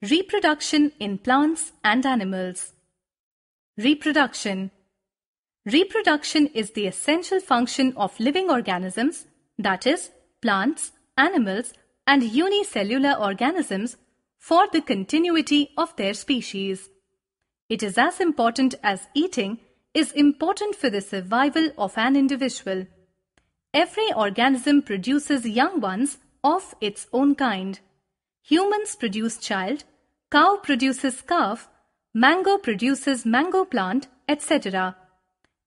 Reproduction in plants and animals. Reproduction. Reproduction is the essential function of living organisms, that is, plants, animals, and unicellular organisms, for the continuity of their species. It is as important as eating is important for the survival of an individual. Every organism produces young ones of its own kind. Humans produce child, cow produces calf, mango produces mango plant, etc.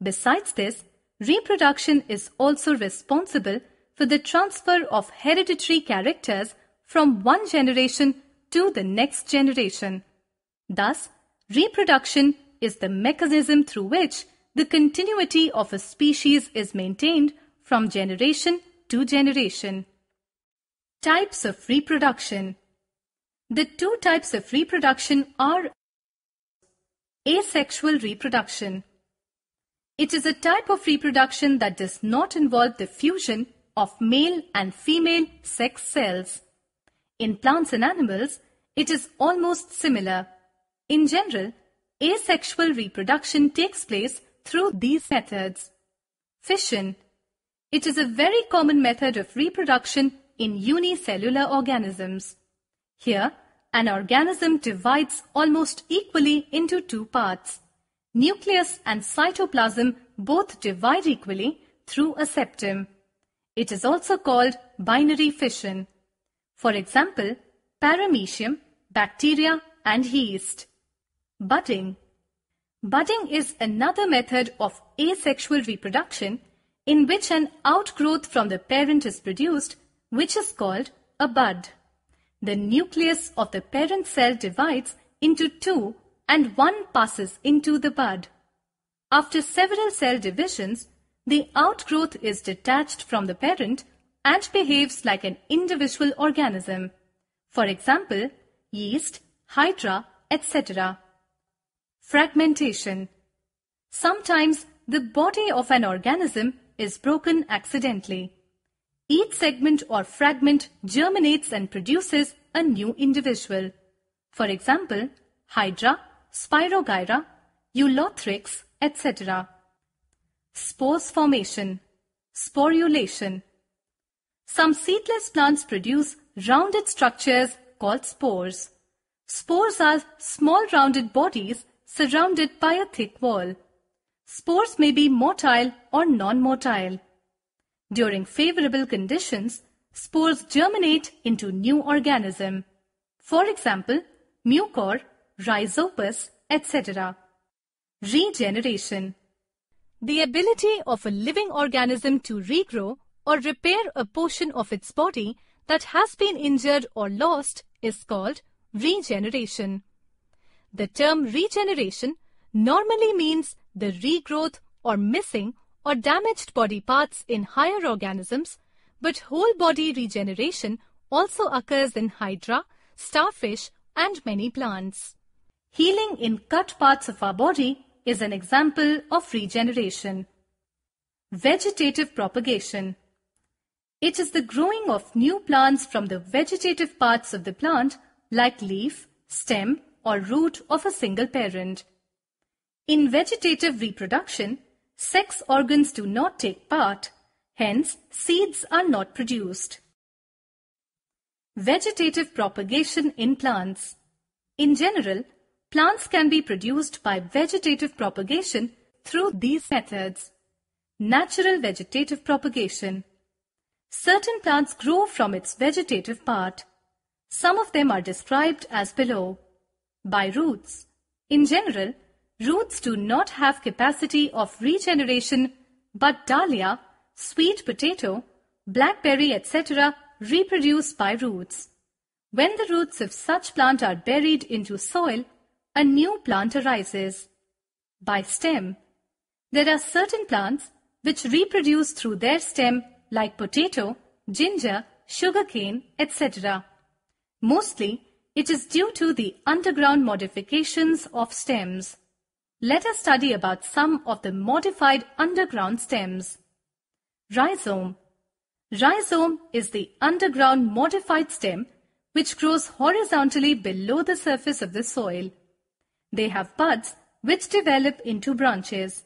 Besides this, reproduction is also responsible for the transfer of hereditary characters from one generation to the next generation. Thus, reproduction is the mechanism through which the continuity of a species is maintained from generation to generation. Types of reproduction. The two types of reproduction are asexual reproduction. It is a type of reproduction that does not involve the fusion of male and female sex cells. In plants and animals, it is almost similar. In general, asexual reproduction takes place through these methods. Fission. It is a very common method of reproduction in unicellular organisms. Here, an organism divides almost equally into two parts. Nucleus and cytoplasm both divide equally through a septum. It is also called binary fission. For example, paramecium, bacteria, and yeast. Budding. Budding is another method of asexual reproduction in which an outgrowth from the parent is produced, which is called a bud. The nucleus of the parent cell divides into two and one passes into the bud. After several cell divisions, the outgrowth is detached from the parent and behaves like an individual organism. For example, yeast, hydra, etc. Fragmentation. Sometimes the body of an organism is broken accidentally. Each segment or fragment germinates and produces a new individual. For example, hydra, spirogyra, eulothrix, etc. Spores formation. Sporulation. Some seedless plants produce rounded structures called spores. Spores are small rounded bodies surrounded by a thick wall. Spores may be motile or non-motile. During favorable conditions, spores germinate into new organism. For example, mucor, rhizopus, etc. Regeneration. The ability of a living organism to regrow or repair a portion of its body that has been injured or lost is called regeneration. The term regeneration normally means the regrowth or missing or damaged body parts in higher organisms, but whole body regeneration also occurs in hydra, starfish, and many plants. Healing in cut parts of our body is an example of regeneration. Vegetative propagation. It is the growing of new plants from the vegetative parts of the plant like leaf, stem, or root of a single parent. In vegetative reproduction, sex organs do not take part, hence seeds are not produced. Vegetative propagation in plants. In general, plants can be produced by vegetative propagation through these methods. Natural vegetative propagation. Certain plants grow from its vegetative part. Some of them are described as below. By roots. In general, roots do not have capacity of regeneration, but dahlia, sweet potato, blackberry, etc. reproduce by roots. When the roots of such plant are buried into soil, a new plant arises. By stem. There are certain plants which reproduce through their stem like potato, ginger, sugarcane, etc. Mostly, it is due to the underground modifications of stems. Let us study about some of the modified underground stems. Rhizome. Rhizome is the underground modified stem which grows horizontally below the surface of the soil. They have buds which develop into branches.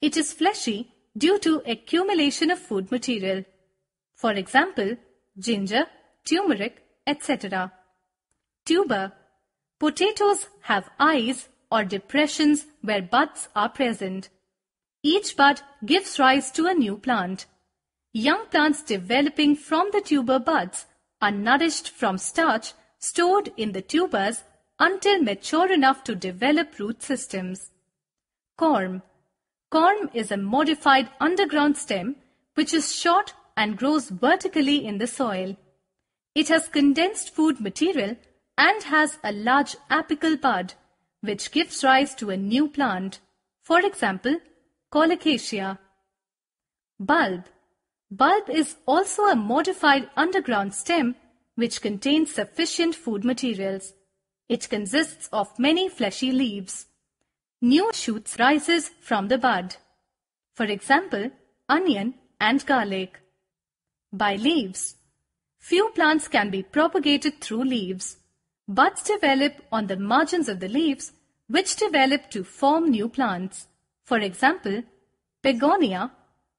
It is fleshy due to accumulation of food material. For example, ginger, turmeric, etc. Tuber. Potatoes have eyes or depressions where buds are present. Each bud gives rise to a new plant. Young plants developing from the tuber buds are nourished from starch stored in the tubers until mature enough to develop root systems. Corm. Corm is a modified underground stem which is short and grows vertically in the soil. It has condensed food material and has a large apical bud which gives rise to a new plant. For example, colocasia. Bulb. Bulb is also a modified underground stem which contains sufficient food materials. It consists of many fleshy leaves. New shoots rises from the bud. For example, onion and garlic. By leaves. Few plants can be propagated through leaves. Buds develop on the margins of the leaves which develop to form new plants. For example, begonia,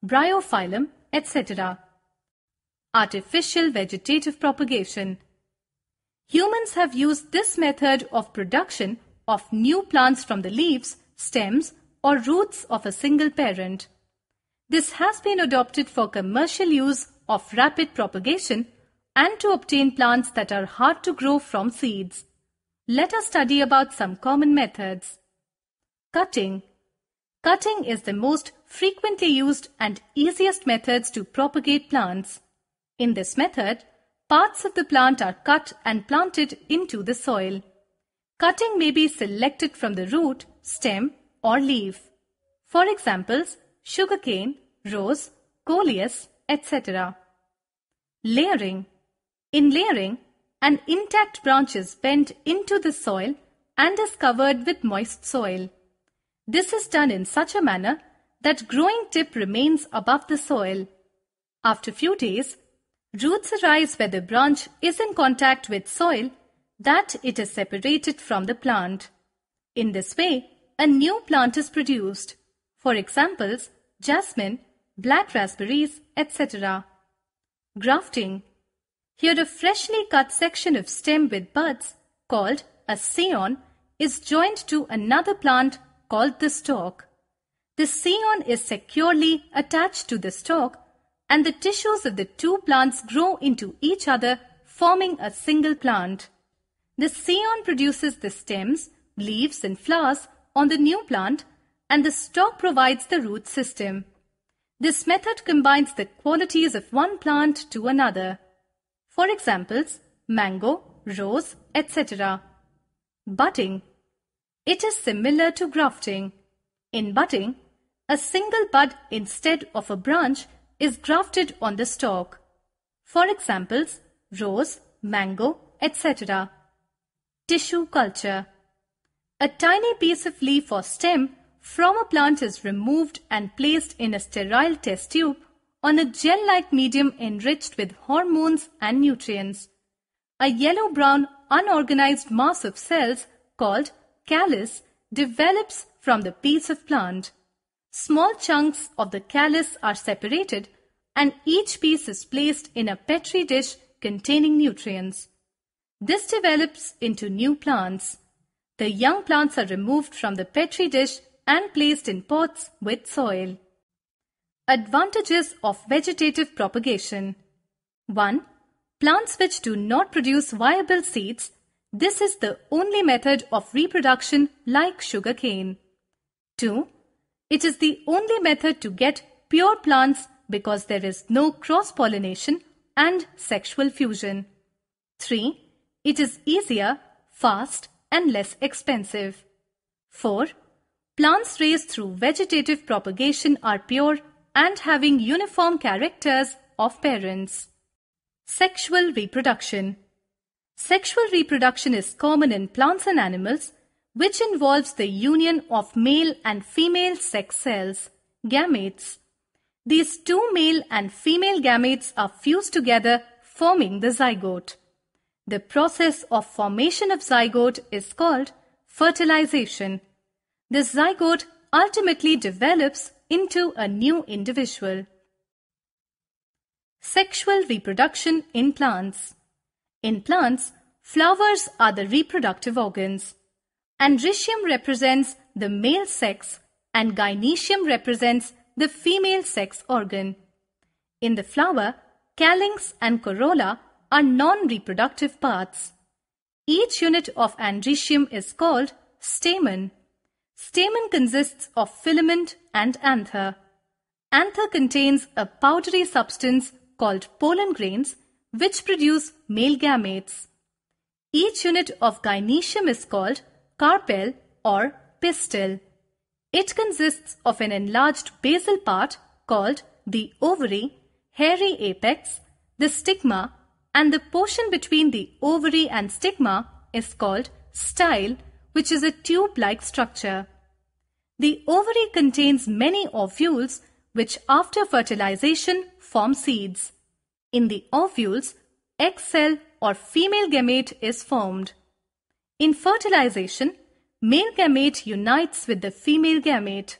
bryophyllum, etc. Artificial vegetative propagation. Humans have used this method of production of new plants from the leaves, stems, or roots of a single parent. This has been adopted for commercial use of rapid propagation and to obtain plants that are hard to grow from seeds. Let us study about some common methods. Cutting. Cutting is the most frequently used and easiest methods to propagate plants. In this method, parts of the plant are cut and planted into the soil. Cutting may be selected from the root, stem, or leaf. For examples, sugarcane, rose, coleus, etc. Layering. In layering, an intact branch is bent into the soil and is covered with moist soil. This is done in such a manner that growing tip remains above the soil. After few days, roots arise where the branch is in contact with soil that it is separated from the plant. In this way, a new plant is produced. For examples, jasmine, black raspberries, etc. Grafting. Here a freshly cut section of stem with buds, called a scion, is joined to another plant called the stalk. The scion is securely attached to the stalk and the tissues of the two plants grow into each other, forming a single plant. The scion produces the stems, leaves and flowers on the new plant and the stalk provides the root system. This method combines the qualities of one plant to another. For examples, mango, rose, etc. Budding. It is similar to grafting. In budding, a single bud instead of a branch is grafted on the stalk. For examples, rose, mango, etc. Tissue culture. A tiny piece of leaf or stem from a plant is removed and placed in a sterile test tube on a gel-like medium enriched with hormones and nutrients. A yellow-brown unorganized mass of cells called callus develops from the piece of plant. Small chunks of the callus are separated and each piece is placed in a petri dish containing nutrients. This develops into new plants. The young plants are removed from the petri dish and placed in pots with soil. Advantages of vegetative propagation. 1. Plants which do not produce viable seeds. This is the only method of reproduction like sugarcane. 2. It is the only method to get pure plants because there is no cross-pollination and sexual fusion. 3. It is easier, fast, and less expensive. 4. Plants raised through vegetative propagation are pure and having uniform characters of parents. Sexual reproduction. Sexual reproduction is common in plants and animals, which involves the union of male and female sex cells, gametes. These two male and female gametes are fused together, forming the zygote. The process of formation of zygote is called fertilization. The zygote ultimately develops into a new individual. Sexual reproduction in plants. In plants, flowers are the reproductive organs. Androecium represents the male sex and gynoecium represents the female sex organ. In the flower, calyx and corolla are non-reproductive parts. Each unit of androecium is called stamen. Stamen consists of filament and anther. Anther contains a powdery substance called pollen grains which produce male gametes. Each unit of gynoecium is called carpel or pistil. It consists of an enlarged basal part called the ovary, hairy apex, the stigma, and the portion between the ovary and stigma is called style, which is a tube-like structure. The ovary contains many ovules which after fertilization form seeds. In the ovules, egg cell or female gamete is formed. In fertilization, male gamete unites with the female gamete.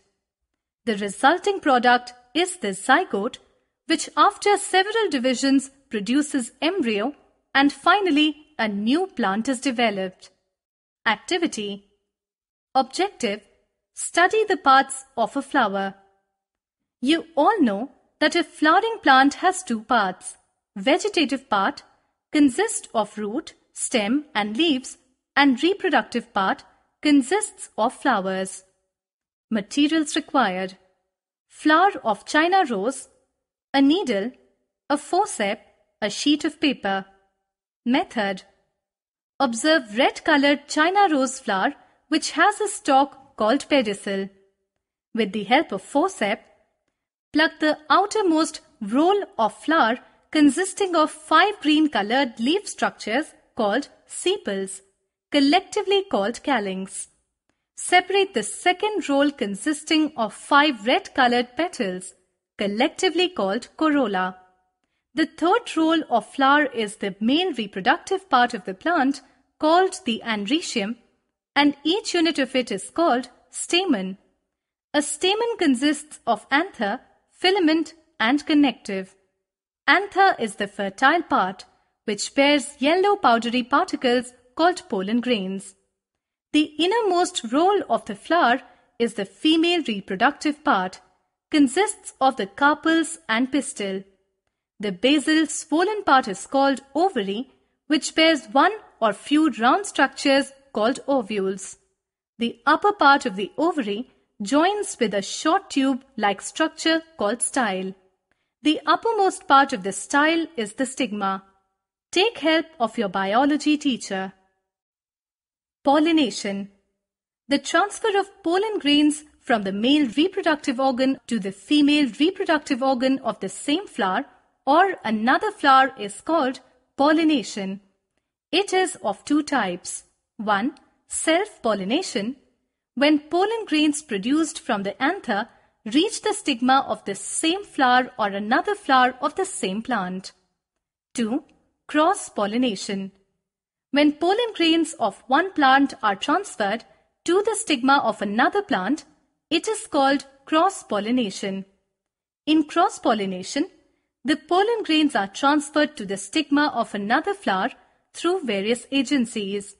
The resulting product is the zygote, which after several divisions produces embryo and finally a new plant is developed. Activity. Objective: study the parts of a flower. You all know that a flowering plant has two parts. Vegetative part consists of root, stem and leaves, and reproductive part consists of flowers. Materials required: flower of China rose, a needle, a forceps, a sheet of paper. Method: observe red-colored China rose flower which has a stalk called pedicel. With the help of forceps, pluck the outermost roll of flower consisting of 5 green-colored leaf structures called sepals, collectively called calyx. Separate the second roll consisting of 5 red-colored petals, collectively called corolla. The third roll of flower is the male reproductive part of the plant called the androecium, and each unit of it is called stamen. A stamen consists of anther, filament and connective. Anther is the fertile part which bears yellow powdery particles called pollen grains. The innermost roll of the flower is the female reproductive part, consists of the carpels and pistil. The basal swollen part is called ovary, which bears one or few round structures called ovules. The upper part of the ovary joins with a short tube-like structure called style. The uppermost part of the style is the stigma. Take help of your biology teacher. Pollination. The transfer of pollen grains from the male reproductive organ to the female reproductive organ of the same flower or another flower is called pollination. It is of two types. 1. Self-pollination. When pollen grains produced from the anther reach the stigma of the same flower or another flower of the same plant. 2. Cross-pollination. When pollen grains of one plant are transferred to the stigma of another plant, it is called cross-pollination. In cross-pollination, the pollen grains are transferred to the stigma of another flower through various agencies.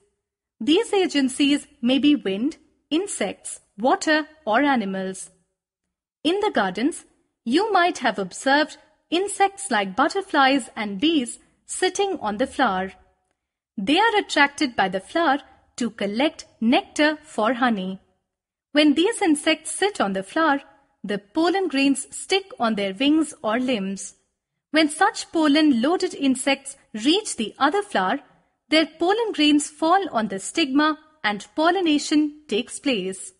These agencies may be wind, insects, water, or animals. In the gardens, you might have observed insects like butterflies and bees sitting on the flower. They are attracted by the flower to collect nectar for honey. When these insects sit on the flower, the pollen grains stick on their wings or limbs. When such pollen-loaded insects reach the other flower, their pollen grains fall on the stigma and pollination takes place.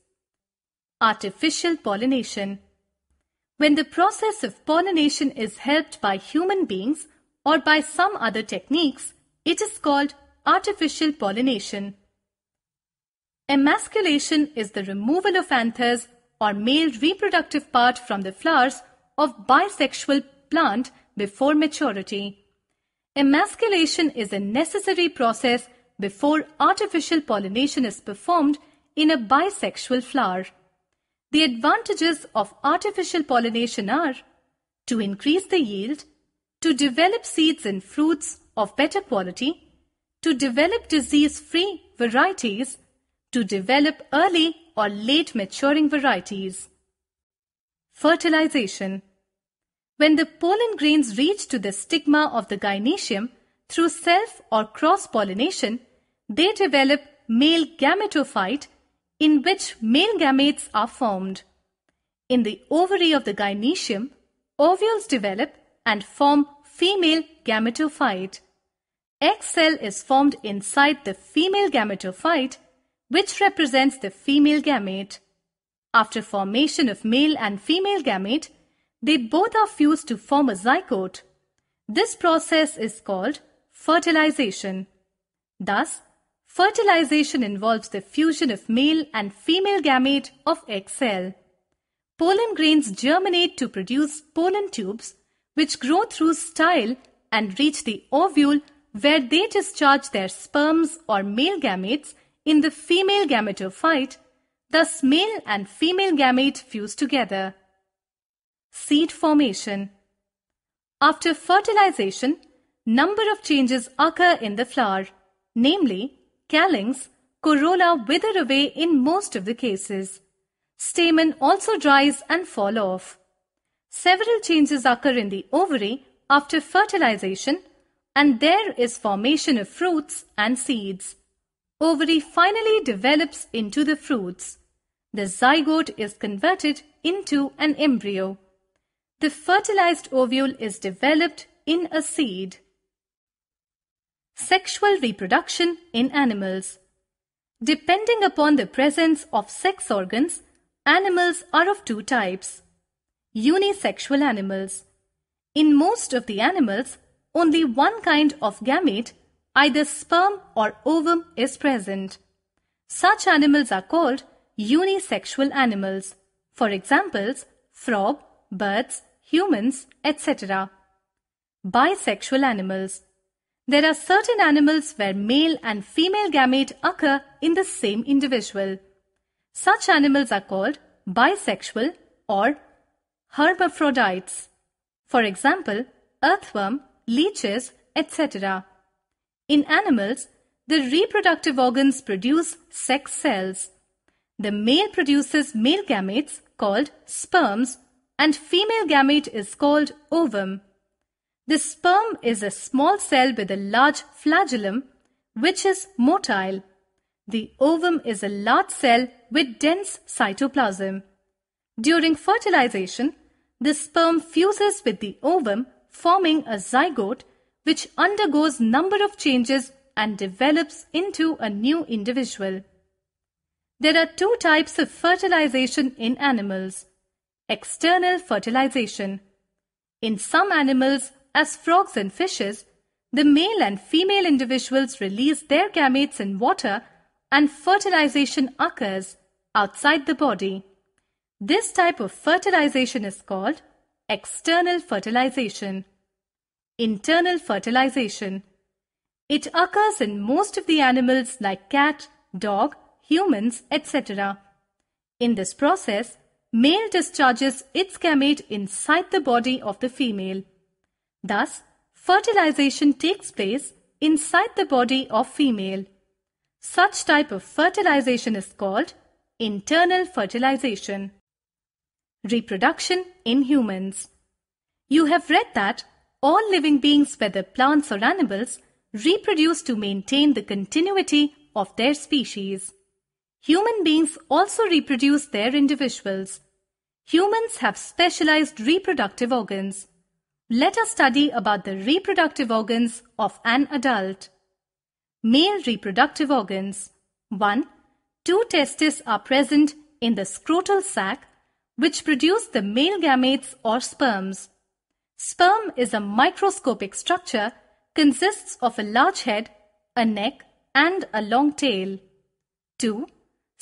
Artificial pollination. When the process of pollination is helped by human beings or by some other techniques, it is called artificial pollination. Emasculation is the removal of anthers or male reproductive part from the flowers of bisexual plant before maturity. Emasculation is a necessary process before artificial pollination is performed in a bisexual flower. The advantages of artificial pollination are to increase the yield, to develop seeds and fruits of better quality, to develop disease-free varieties, to develop early or late maturing varieties. Fertilization. When the pollen grains reach to the stigma of the gynoecium through self or cross-pollination, they develop male gametophyte in which male gametes are formed. In the ovary of the gynoecium, ovules develop and form female gametophyte. Egg cell is formed inside the female gametophyte, which represents the female gamete. After formation of male and female gamete, they both are fused to form a zygote. This process is called fertilization. Thus, fertilization involves the fusion of male and female gamete of egg cell. Pollen grains germinate to produce pollen tubes, which grow through style and reach the ovule, where they discharge their sperms or male gametes in the female gametophyte. Thus, male and female gamete fuse together. Seed formation. After fertilization, number of changes occur in the flower, namely, calyx, corolla wither away in most of the cases. Stamen also dries and fall off. Several changes occur in the ovary after fertilization, and there is formation of fruits and seeds. Ovary finally develops into the fruits. The zygote is converted into an embryo. The fertilized ovule is developed in a seed. Sexual reproduction in animals. Depending upon the presence of sex organs, animals are of two types. Unisexual animals. In most of the animals, only one kind of gamete, either sperm or ovum, is present. Such animals are called unisexual animals. For examples, frog, birds, humans, etc. Bisexual animals. There are certain animals where male and female gamete occur in the same individual. Such animals are called bisexual or hermaphrodites. For example, earthworm, leeches, etc. In animals, the reproductive organs produce sex cells. The male produces male gametes called sperms, and female gamete is called ovum. The sperm is a small cell with a large flagellum, which is motile. The ovum is a large cell with dense cytoplasm. During fertilization, the sperm fuses with the ovum, forming a zygote, which undergoes number of changes and develops into a new individual. There are two types of fertilization in animals. External fertilization. In some animals, as frogs and fishes, the male and female individuals release their gametes in water and fertilization occurs outside the body. This type of fertilization is called external fertilization. Internal fertilization. It occurs in most of the animals like cat, dog, humans, etc. In this process, male discharges its gamete inside the body of the female. Thus, fertilization takes place inside the body of female. Such type of fertilization is called internal fertilization. Reproduction in humans. You have read that all living beings, whether plants or animals, reproduce to maintain the continuity of their species. Human beings also reproduce their individuals. Humans have specialized reproductive organs. Let us study about the reproductive organs of an adult. Male reproductive organs. 1. Two testes are present in the scrotal sac, which produce the male gametes or sperms. Sperm is a microscopic structure, consists of a large head, a neck, and a long tail. 2.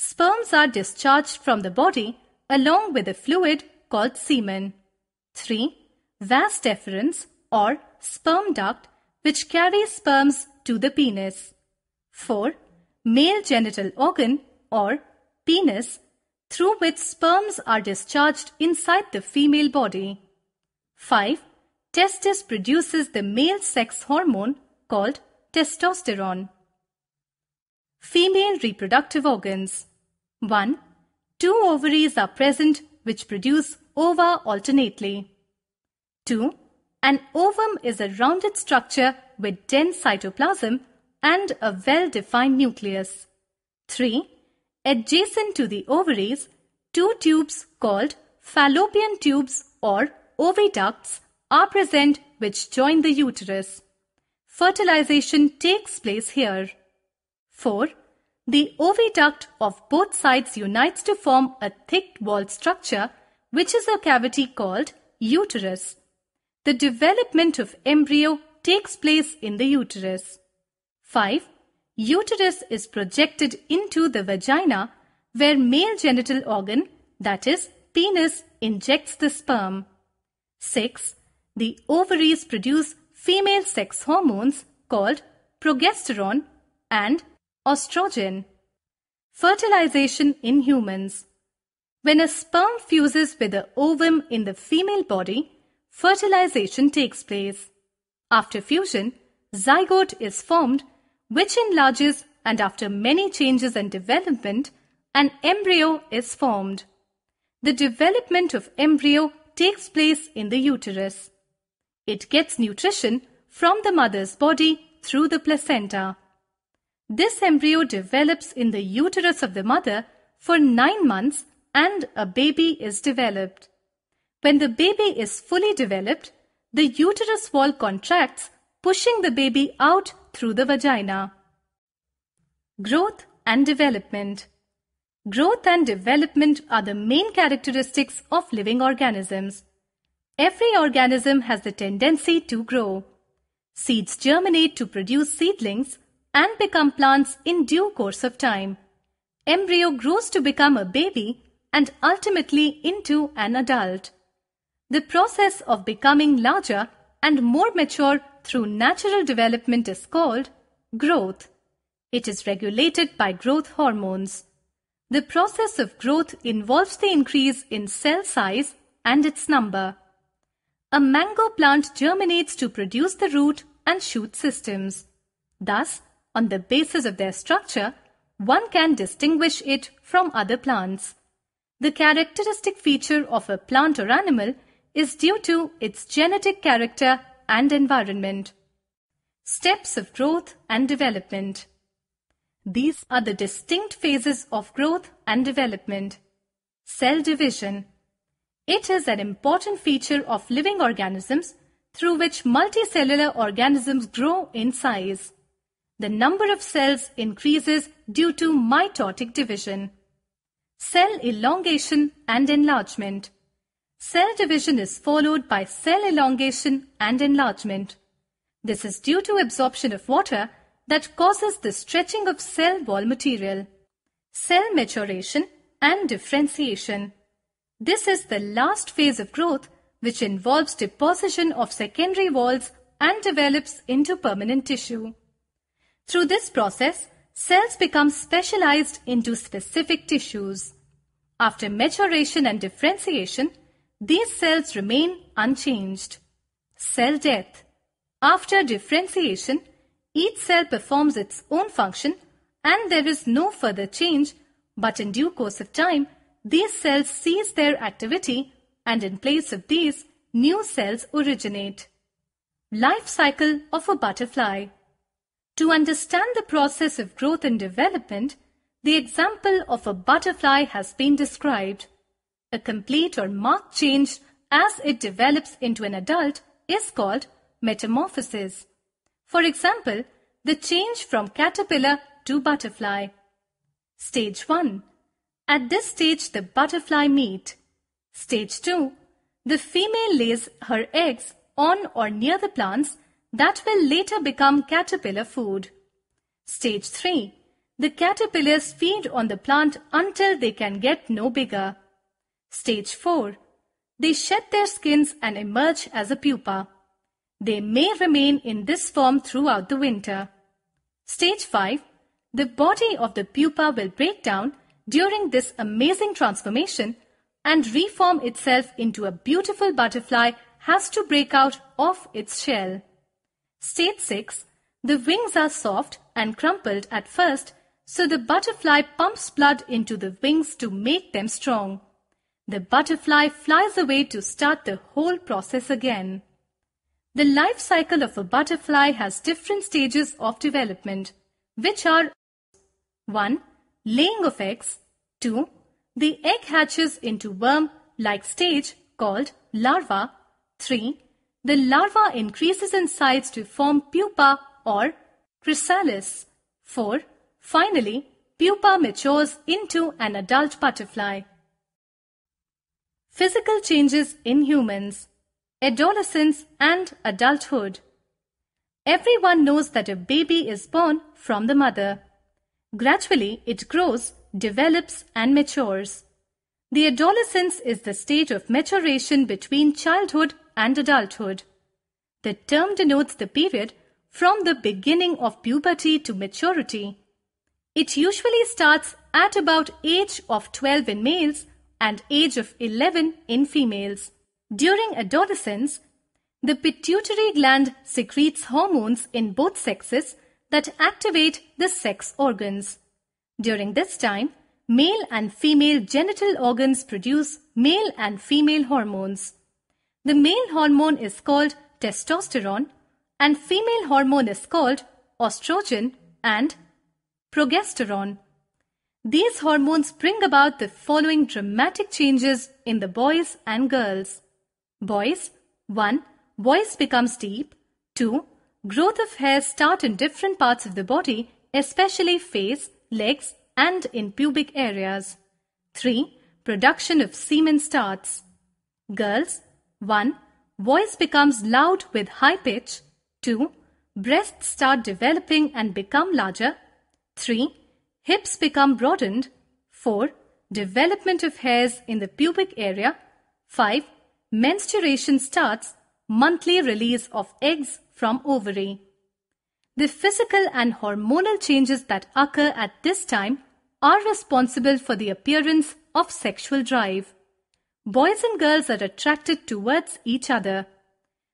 Sperms are discharged from the body along with a fluid called semen. 3. Vas deferens or sperm duct which carries sperms to the penis. 4. Male genital organ or penis, through which sperms are discharged inside the female body. 5. Testis produces the male sex hormone called testosterone. Female reproductive organs. 1. 2 ovaries are present which produce ova alternately. 2. An ovum is a rounded structure with dense cytoplasm and a well-defined nucleus. 3. Adjacent to the ovaries, 2 tubes called fallopian tubes or oviducts are present which join the uterus. Fertilization takes place here. 4. The oviduct of both sides unites to form a thick-walled structure which is a cavity called uterus. The development of embryo takes place in the uterus. 5. Uterus is projected into the vagina where male genital organ, that is, penis, injects the sperm. 6. The ovaries produce female sex hormones called progesterone and estrogen. Fertilization in humans. When a sperm fuses with the ovum in the female body, fertilization takes place. After fusion, zygote is formed, which enlarges, and after many changes and development, an embryo is formed. The development of embryo takes place in the uterus. It gets nutrition from the mother's body through the placenta. This embryo develops in the uterus of the mother for 9 months and a baby is developed. When the baby is fully developed, the uterus wall contracts, pushing the baby out through the vagina. Growth and development. Growth and development are the main characteristics of living organisms. Every organism has the tendency to grow. Seeds germinate to produce seedlings and become plants in due course of time. Embryo grows to become a baby and ultimately into an adult. The process of becoming larger and more mature through natural development is called growth. It is regulated by growth hormones. The process of growth involves the increase in cell size and its number. A mango plant germinates to produce the root and shoot systems. Thus, on the basis of their structure, one can distinguish it from other plants. The characteristic feature of a plant or animal is due to its genetic character and environment. Steps of growth and development. These are the distinct phases of growth and development. Cell division. It is an important feature of living organisms through which multicellular organisms grow in size. The number of cells increases due to mitotic division. Cell elongation and enlargement. Cell division is followed by cell elongation and enlargement. This is due to absorption of water that causes the stretching of cell wall material. Cell maturation and differentiation. This is the last phase of growth which involves deposition of secondary walls and develops into permanent tissue. Through this process, cells become specialized into specific tissues. After maturation and differentiation, these cells remain unchanged. Cell death. After differentiation, each cell performs its own function and there is no further change, but in due course of time, these cells cease their activity and in place of these, new cells originate. Life cycle of a butterfly. To understand the process of growth and development, the example of a butterfly has been described. A complete or marked change as it develops into an adult is called metamorphosis. For example, the change from caterpillar to butterfly. Stage 1. At this stage, the butterfly meet. Stage 2. The female lays her eggs on or near the plants that will later become caterpillar food. Stage 3. The caterpillars feed on the plant until they can get no bigger. Stage 4. They shed their skins and emerge as a pupa. They may remain in this form throughout the winter. Stage 5. The body of the pupa will break down during this amazing transformation and reform itself into a beautiful butterfly has to break out of its shell. Stage 6. The wings are soft and crumpled at first, so the butterfly pumps blood into the wings to make them strong. The butterfly flies away to start the whole process again. The life cycle of a butterfly has different stages of development, which are 1. Laying of eggs. 2. The egg hatches into worm-like stage called larva. 3. The larva increases in size to form pupa or chrysalis. 4. Finally, pupa matures into an adult butterfly. Physical changes in humans, adolescence and adulthood. Everyone knows that a baby is born from the mother. Gradually, it grows, develops and matures. The adolescence is the stage of maturation between childhood and adulthood. The term denotes the period from the beginning of puberty to maturity. It usually starts at about age of 12 in males and age of 11 in females. During adolescence, the pituitary gland secretes hormones in both sexes that activate the sex organs. During this time, male and female genital organs produce male and female hormones. The male hormone is called testosterone and female hormone is called estrogen and progesterone. These hormones bring about the following dramatic changes in the boys and girls. Boys, 1. Voice becomes deep. 2. Growth of hairs start in different parts of the body, especially face, legs and in pubic areas. 3. Production of semen starts. Girls, 1. Voice becomes loud with high pitch. 2. Breasts start developing and become larger. 3. Hips become broadened. 4. Development of hairs in the pubic area. 5. Menstruation starts, monthly release of eggs from ovary. The physical and hormonal changes that occur at this time are responsible for the appearance of sexual drive. Boys and girls are attracted towards each other.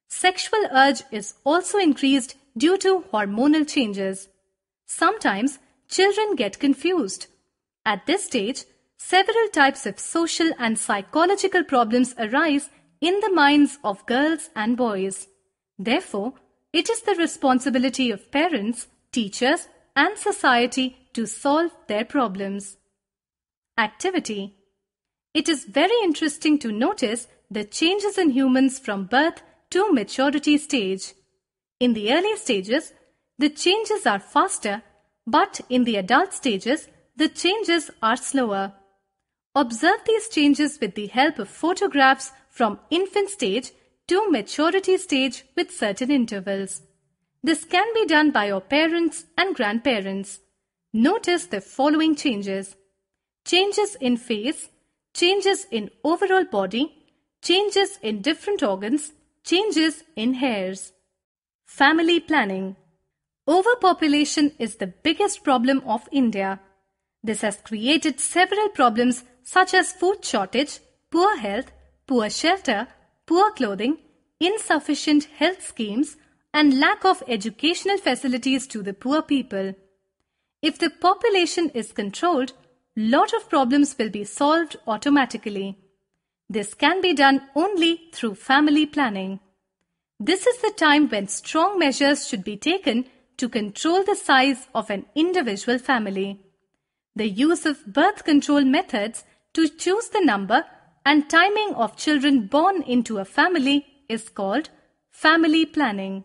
Sexual urge is also increased due to hormonal changes. Sometimes children get confused. At this stage, several types of social and psychological problems arise in the minds of girls and boys. Therefore, it is the responsibility of parents, teachers, and society to solve their problems. Activity. It is very interesting to notice the changes in humans from birth to maturity stage. In the early stages, the changes are faster, but in the adult stages, the changes are slower. Observe these changes with the help of photographs from infant stage to maturity stage with certain intervals. This can be done by your parents and grandparents. Notice the following changes. Changes in face, changes in overall body, changes in different organs, changes in hairs. Family planning. Overpopulation is the biggest problem of India. This has created several problems such as food shortage, poor health, poor shelter, poor clothing, insufficient health schemes, and lack of educational facilities to the poor people. If the population is controlled, lot of problems will be solved automatically. This can be done only through family planning. This is the time when strong measures should be taken to control the size of an individual family. The use of birth control methods to choose the number and timing of children born into a family is called family planning.